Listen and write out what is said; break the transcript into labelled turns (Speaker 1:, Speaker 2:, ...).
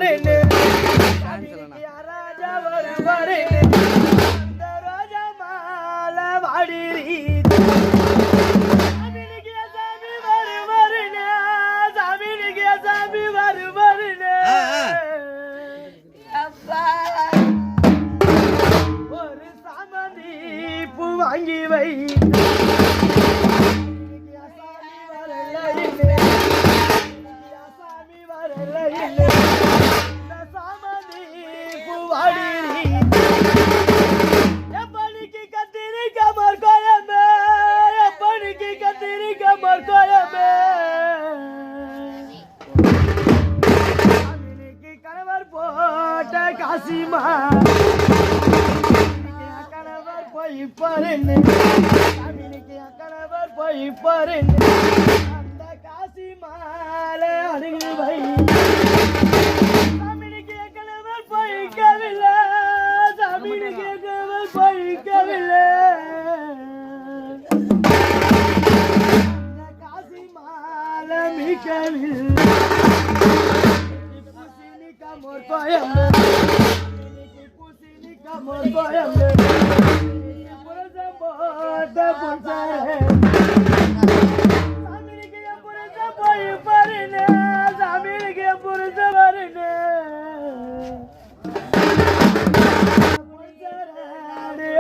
Speaker 1: வருவாருன்னு ராஜா வருவாருன்னு அந்த ரோஜா மாலை வாடிரி சாமி வருவாருன்னு சாமி வருவாருன்னு ஒரு சாமந்தி பூ வாங்கி வை காசிமா கணவர் போய் பாருன்னு கணவர் போய் பாருன்னு அந்த காசி மாலை அருகு வை சாமினிக்கு கணவர் போய்க்கவில்லை சாமினிக்கு கணவர் போய்க்கவில்லை காசி மாலை மிக்கவில்லை Amor koyamne, pusini amor koyamne, purza boda pulsare. Samir ke purza boy parne, Samir ke purza parne. Pulsare,